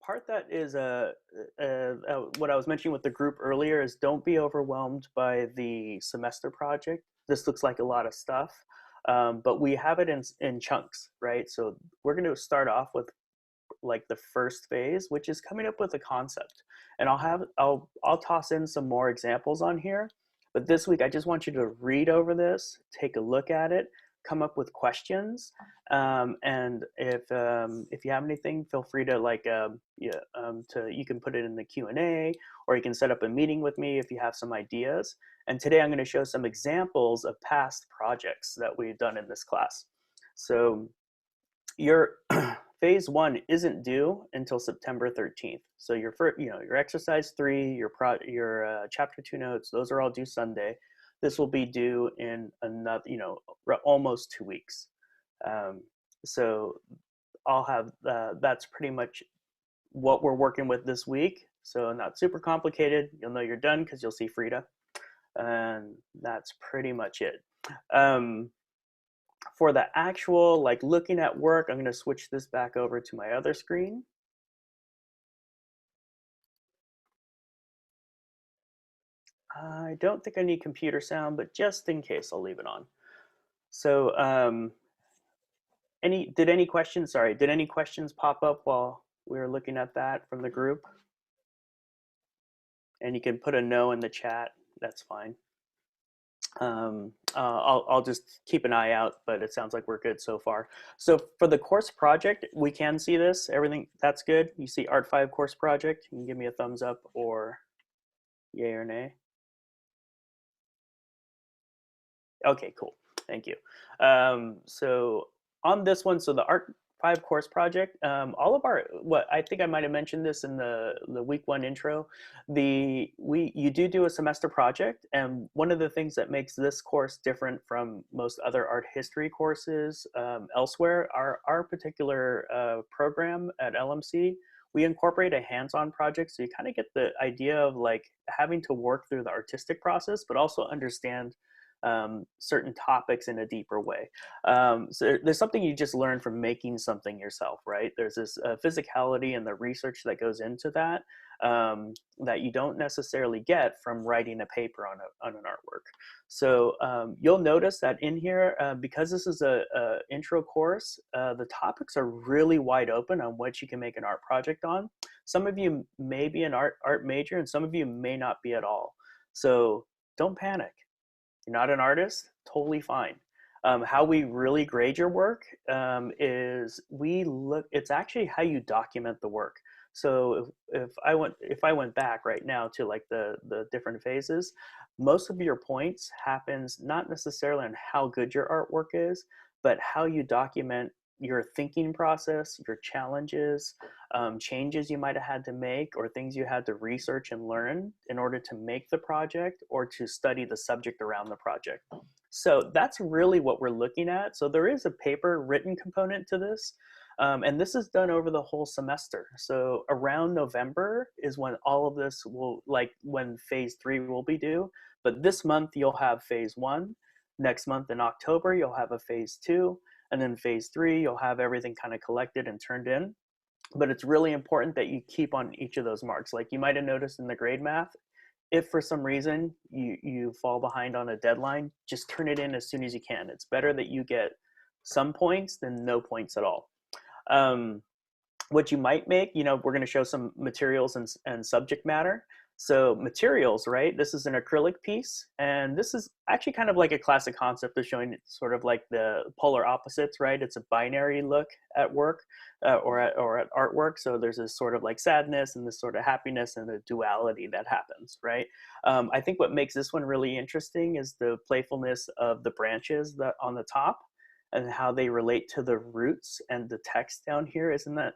part that is what I was mentioning with the group earlier is don't be overwhelmed by the semester project. This looks like a lot of stuff, but we have it in chunks, right? So we're going to start off with like the first phase, which is coming up with a concept. And I'll toss in some more examples on here. But this week, I just want you to read over this, take a look at it, come up with questions, and if you have anything, feel free to you can put it in the Q&A, or you can set up a meeting with me if you have some ideas. And today I'm going to show some examples of past projects that we've done in this class. So your phase one isn't due until September 13th. So your first, your exercise 3, your chapter 2 notes, those are all due Sunday. This will be due in another, almost 2 weeks. So I'll have, that's pretty much what we're working with this week. So not super complicated. You'll know you're done because you'll see Frida. And that's pretty much it. For the actual, like looking at work, I'm going to switch this back over to my other screen. I don't think I need computer sound, but just in case, I'll leave it on. So did any questions pop up while we were looking at that from the group? And you can put a no in the chat, that's fine. I'll just keep an eye out, but it sounds like we're good so far. So for the course project, we can see this, everything, that's good. You see Art 5 course project, you can give me a thumbs up or yay or nay. Okay, cool, thank you. So on this one, so the Art 5 course project, all of our, I think I might have mentioned this in the week 1 intro, you do a semester project, and one of the things that makes this course different from most other art history courses elsewhere, our particular program at LMC, we incorporate a hands-on project, so you kind of get the idea of like having to work through the artistic process, but also understand certain topics in a deeper way. So there's something you just learn from making something yourself, right? There's this physicality and the research that goes into that that you don't necessarily get from writing a paper on an artwork. So you'll notice that in here, because this is a intro course, the topics are really wide open on what you can make an art project on. Some of you may be an art major, and some of you may not be at all. So don't panic. You're not an artist, totally fine. How we really grade your work is it's actually how you document the work. So if I went back right now to like the different phases, most of your points happens not necessarily on how good your artwork is, but how you document your thinking process, your challenges, changes you might have had to make, or things you had to research and learn in order to make the project or to study the subject around the project. So that's really what we're looking at. So there is a paper written component to this, and this is done over the whole semester. So around November is when all of this will, like when phase 3 will be due. But this month you'll have phase 1. Next month in October, you'll have a phase 2. And then phase 3, you'll have everything kind of collected and turned in. But it's really important that you keep on each of those marks. Like you might have noticed in the grade math, if for some reason you fall behind on a deadline, just turn it in as soon as you can. It's better that you get some points than no points at all. What you might make, we're going to show some materials and subject matter. So materials, right? This is an acrylic piece, and this is actually kind of like a classic concept of showing sort of like the polar opposites, right? It's a binary look at work or at artwork. So there's this sort of like sadness and this sort of happiness and the duality that happens, right? I think what makes this one really interesting is the playfulness of the branches that on the top and how they relate to the roots and the text down here. Isn't that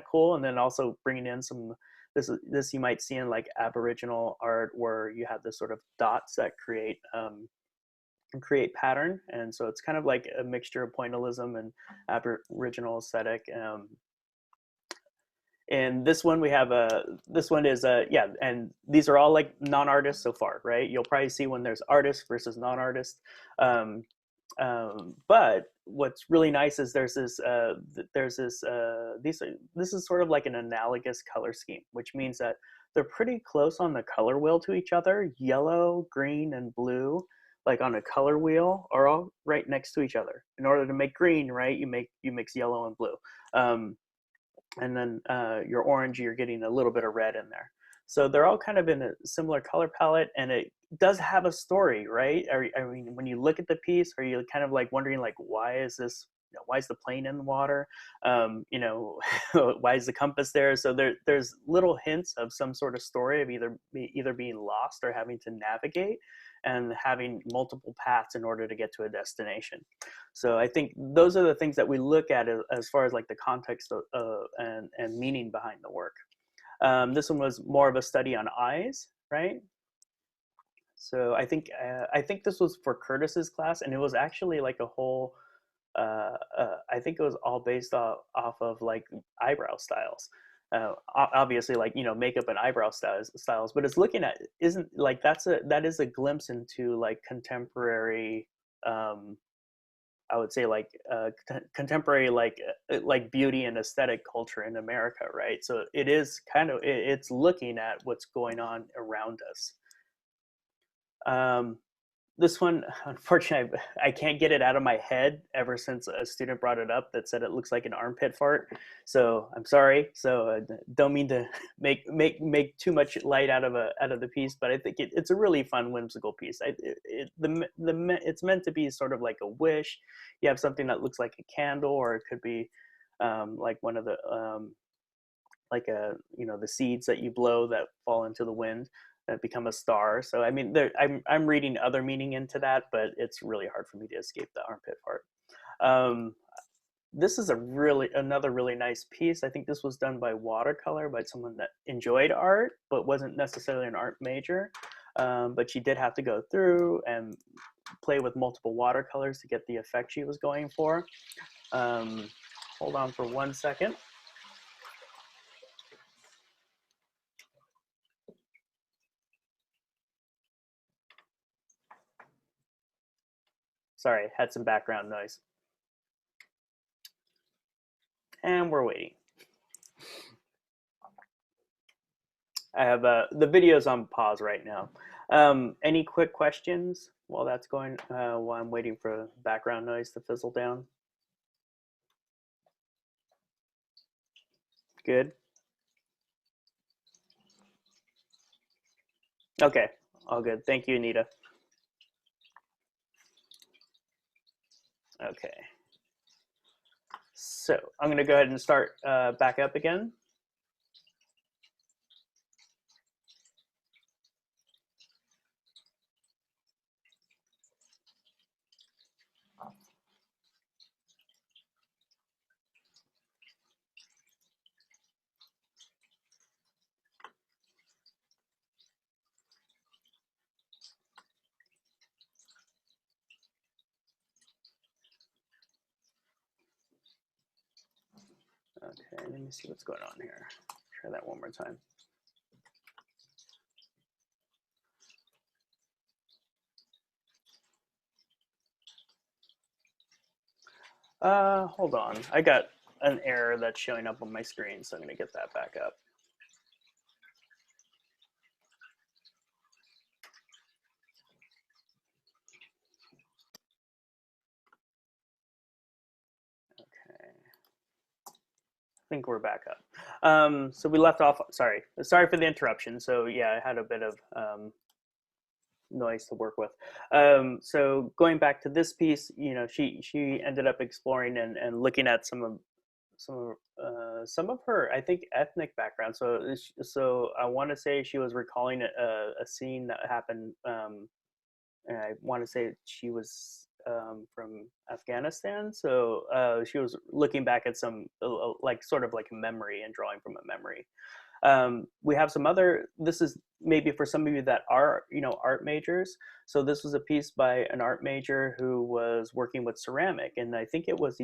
cool? And then also bringing in some, this you might see in like Aboriginal art where you have this sort of dots that create pattern. And so it's kind of like a mixture of pointillism and Aboriginal aesthetic. And this one we have and these are all like non-artists so far, right? You'll probably see when there's artists versus non-artists. But what's really nice is this is sort of like an analogous color scheme, which means that they're pretty close on the color wheel to each other. Yellow, green, and blue, like on a color wheel, are all right next to each other. In order to make green, right, you mix yellow and blue, um, and then your orange, you're getting a little bit of red in there. So they're all kind of in a similar color palette, and it does have a story, right? I mean, when you look at the piece, are you kind of like wondering, like, why is this? You know, why is the plane in the water? You know, why is the compass there? So there's little hints of some sort of story of either being lost or having to navigate, and having multiple paths in order to get to a destination. So I think those are the things that we look at as far as like the context of, and meaning behind the work. This one was more of a study on eyes, right? So I think this was for Curtis's class, and it was actually like a whole. I think it was all based off of like eyebrow styles. Obviously, like, you know, makeup and eyebrow styles, but it's looking at, isn't like, that is a glimpse into like contemporary. Um, I would say like contemporary like beauty and aesthetic culture in America, right? So it is kind of it's looking at what's going on around us. Um, this one, unfortunately, I can't get it out of my head ever since a student brought it up that said it looks like an armpit fart. So I'm sorry. So don't mean to make too much light out of the piece, but I think it's a really fun, whimsical piece. It's meant to be sort of like a wish. You have something that looks like a candle, or it could be like one of the like a, you know, the seeds that you blow that fall into the wind that become a star. So I mean, I'm reading other meaning into that, but it's really hard for me to escape the armpit part. Um, this is another really nice piece. I think this was done by watercolor by someone that enjoyed art but wasn't necessarily an art major. But she did have to go through and play with multiple watercolors to get the effect she was going for. Um, hold on for 1 second. Sorry, had some background noise. And we're waiting. I have the video's on pause right now. Any quick questions while that's going, while I'm waiting for background noise to fizzle down? Good. Okay, all good. Thank you, Anita. Okay. So I'm going to go ahead and start back up again. Okay, let me see what's going on here. Try that one more time. Hold on. I got an error that's showing up on my screen, so I'm going to get that back up. Okay. I think we're back up. So we left off. Sorry for the interruption. So yeah, I had a bit of noise to work with. So going back to this piece, you know, she ended up exploring and looking at some of her, I think, ethnic background. So I want to say she was recalling a scene that happened. And I want to say she was from Afghanistan. So she was looking back at some like sort of like a memory and drawing from a memory. We have some other, this is maybe for some of you that are, you know, art majors. So this was a piece by an art major who was working with ceramic, and I think it was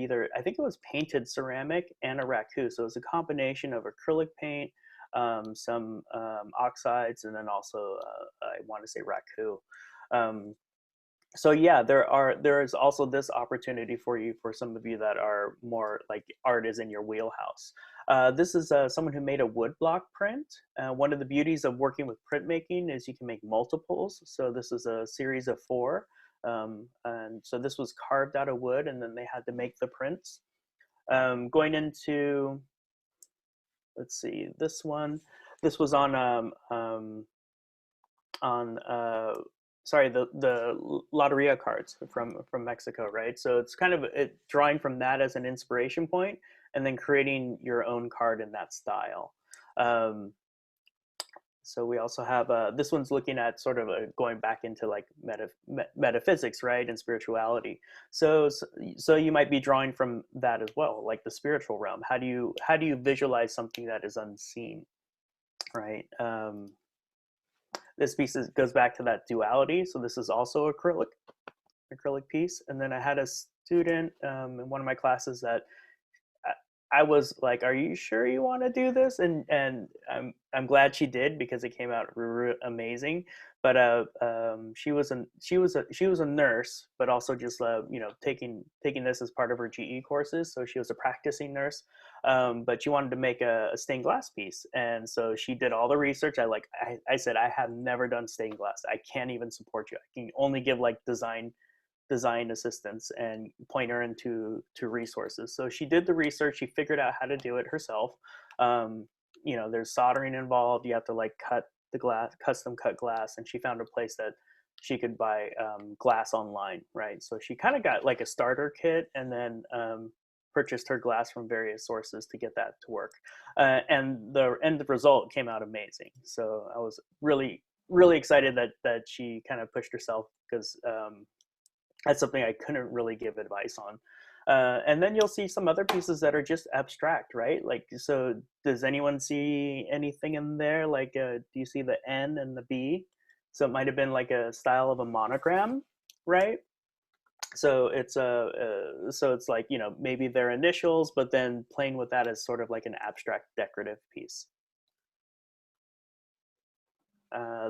painted ceramic and a raku. So it's a combination of acrylic paint, some oxides, and then also I want to say raku. Um, So yeah, there is also this opportunity for you, for some of you that are more like art is in your wheelhouse. This is someone who made a woodblock print. One of the beauties of working with printmaking is you can make multiples. So this is a series of four, and so this was carved out of wood, and then they had to make the prints. Going into, let's see, this one. This was on sorry, the Loteria cards from Mexico, right? So it's kind of drawing from that as an inspiration point, and then creating your own card in that style. Um, so we also have this one's looking at sort of going back into like metaphysics, right, and spirituality. So you might be drawing from that as well, like the spiritual realm. How do you visualize something that is unseen, right? This piece goes back to that duality. So this is also acrylic piece. And then I had a student in one of my classes that I was like, "Are you sure you want to do this?" And I'm glad she did, because it came out amazing. But she was a nurse, but also just taking this as part of her GE courses. So she was a practicing nurse, but she wanted to make a stained glass piece, and so she did all the research. I said, I have never done stained glass. I can't even support you. I can only give like design assistance and point her into resources. So she did the research. She figured out how to do it herself. Um, there's soldering involved. You have to like cut the glass, custom cut glass, and she found a place that she could buy glass online, right? So she kind of got like a starter kit, and then purchased her glass from various sources to get that to work. And the end result came out amazing. So I was really excited that she kind of pushed herself, because that's something I couldn't really give advice on. And then you'll see some other pieces that are just abstract, right? Like, so does anyone see anything in there? Like, do you see the N and the B? So it might have been like a style of a monogram, right? So it's like, maybe their initials, but then playing with that as sort of like an abstract decorative piece.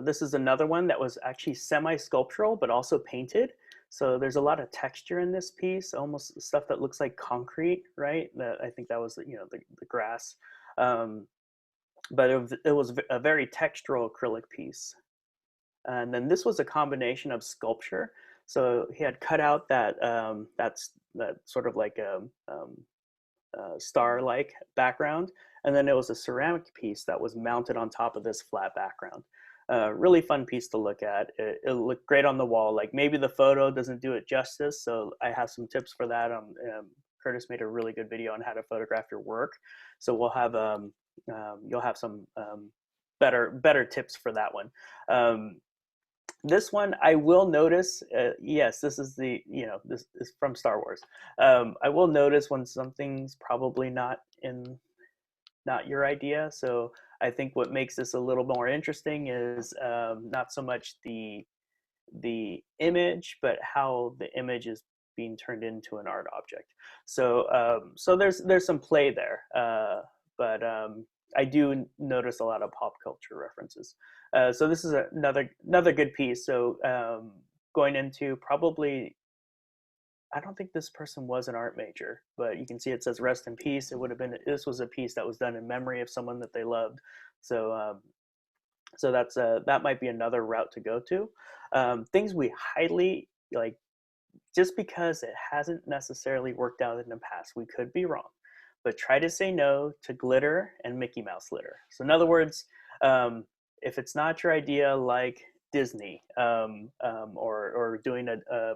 This is another one that was actually semi-sculptural, but also painted. So there's a lot of texture in this piece, almost stuff that looks like concrete, right? I think that was, the grass. Um, but it was a very textural acrylic piece. And then this was a combination of sculpture. So he had cut out that sort of like star-like background, and then it was a ceramic piece that was mounted on top of this flat background. Really fun piece to look at. It looked great on the wall. Like, maybe the photo doesn't do it justice, so I have some tips for that. Curtis made a really good video on how to photograph your work, so you'll have some better tips for that one. This one, I will notice, yes, this is this is from Star Wars. I will notice when something's probably not your idea. So I think what makes this a little more interesting is not so much the image, but how the image is being turned into an art object. So there's some play there, but I do notice a lot of pop culture references. So this is another good piece. So going into probably, I don't think this person was an art major, but you can see it says "Rest in Peace." It would have been, this was a piece that was done in memory of someone that they loved. So that might be another route to go to. Things we highly like, just because it hasn't necessarily worked out in the past, we could be wrong, but try to say no to glitter and Mickey Mouse litter. So in other words, if it's not your idea, like Disney, or doing a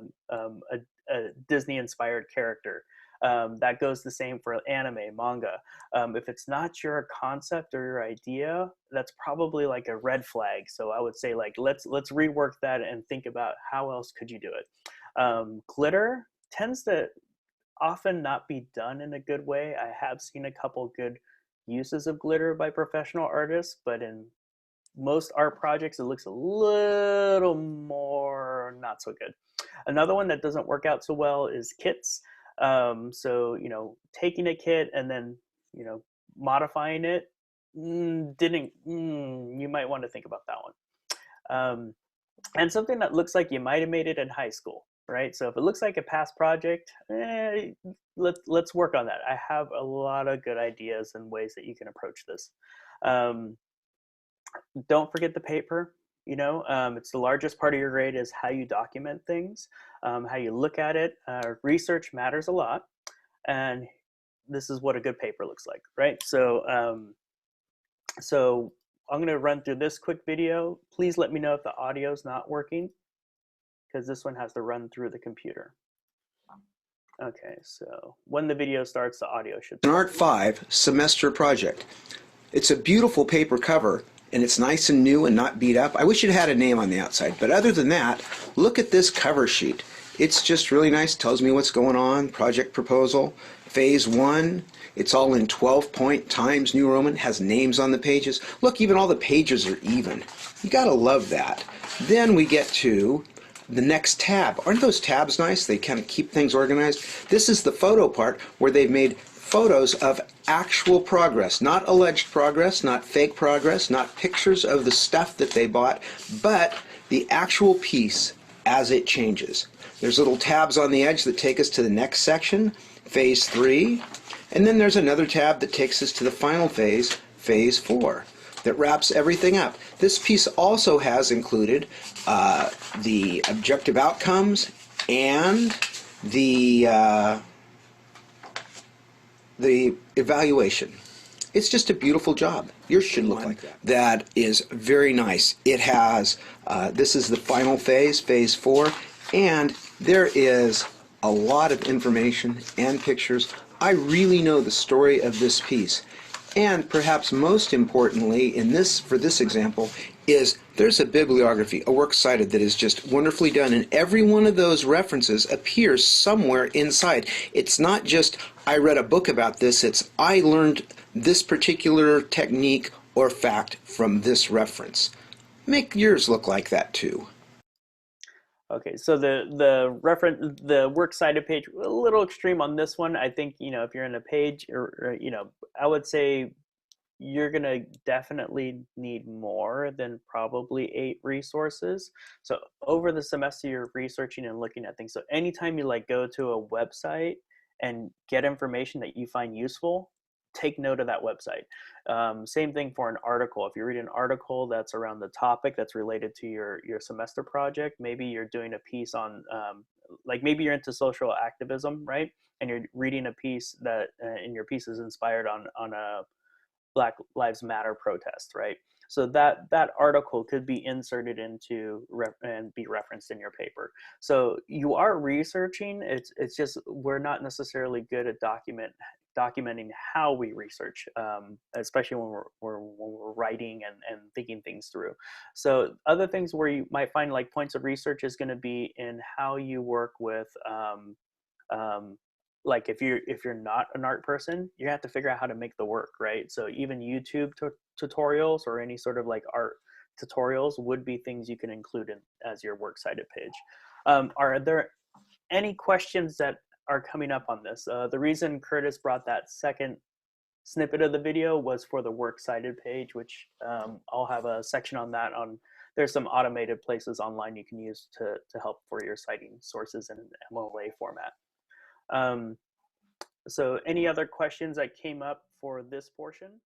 Disney inspired character, that goes the same for anime, manga. If it's not your concept or your idea, that's probably like a red flag. So I would say, like, let's rework that and think about how else could you do it. Glitter tends to often not be done in a good way. I have seen a couple good uses of glitter by professional artists, but in most art projects, it looks a little more not so good. Another one that doesn't work out so well is kits. So, taking a kit and then, modifying it, didn't, you might want to think about that one. and something that looks like you might have made it in high school, right? So if it looks like a past project, let's work on that. I have a lot of good ideas and ways that you can approach this. Um, don't forget the paper. It's the largest part of your grade is how you document things, how you look at it. Research matters a lot, and this is what a good paper looks like, right? So I'm going to run through this quick video. Please let me know if the audio is not working, because this one has to run through the computer. Okay, so when the video starts, the audio should An start. Art 5 semester project. It's a beautiful paper cover, and it's nice and new and not beat up. I wish it had a name on the outside, but other than that, look at this cover sheet. It's just really nice, tells me what's going on, project proposal, phase 1. It's all in 12-point Times New Roman, has names on the pages. Look, even all the pages are even. You gotta love that. Then we get to the next tab. Aren't those tabs nice? They kind of keep things organized. This is the photo part where they've made photos of actual progress, not alleged progress, not fake progress, not pictures of the stuff that they bought, but the actual piece as it changes. There's little tabs on the edge that take us to the next section, phase 3, and then there's another tab that takes us to the final phase, phase 4. That wraps everything up. This piece also has included the objective outcomes and the evaluation. It's just a beautiful job. Yours should look like that. That is very nice. It has, this is the final phase, phase 4, and there is a lot of information and pictures. I really know the story of this piece. And perhaps most importantly, for this example, is there's a bibliography, a works cited that is just wonderfully done, and every one of those references appears somewhere inside. It's not just, I read a book about this, it's, I learned this particular technique or fact from this reference. Make yours look like that too. Okay, so the works cited page, a little extreme on this one. I think, if you're in a page, or I would say you're gonna definitely need more than probably 8 resources. So over the semester, you're researching and looking at things. So anytime you go to a website and get information that you find useful, take note of that website. Same thing for an article. If you read an article that's around the topic that's related to your semester project, maybe you're doing a piece on, maybe you're into social activism, right? And you're reading a piece that, and your piece is inspired on a Black Lives Matter protest, right? So that article could be inserted into and be referenced in your paper. So you are researching. It's just we're not necessarily good at documenting how we research, especially when we're writing and thinking things through. So other things where you might find points of research is going to be in how you work with. If you're not an art person, you have to figure out how to make the work, right? So even YouTube tutorials or any sort of art tutorials would be things you can include in as your works cited page. Are there any questions that are coming up on this? The reason Curtis brought that second snippet of the video was for the works cited page, which I'll have a section on that. There's some automated places online you can use to help for your citing sources in an MOA format. So any other questions that came up for this portion?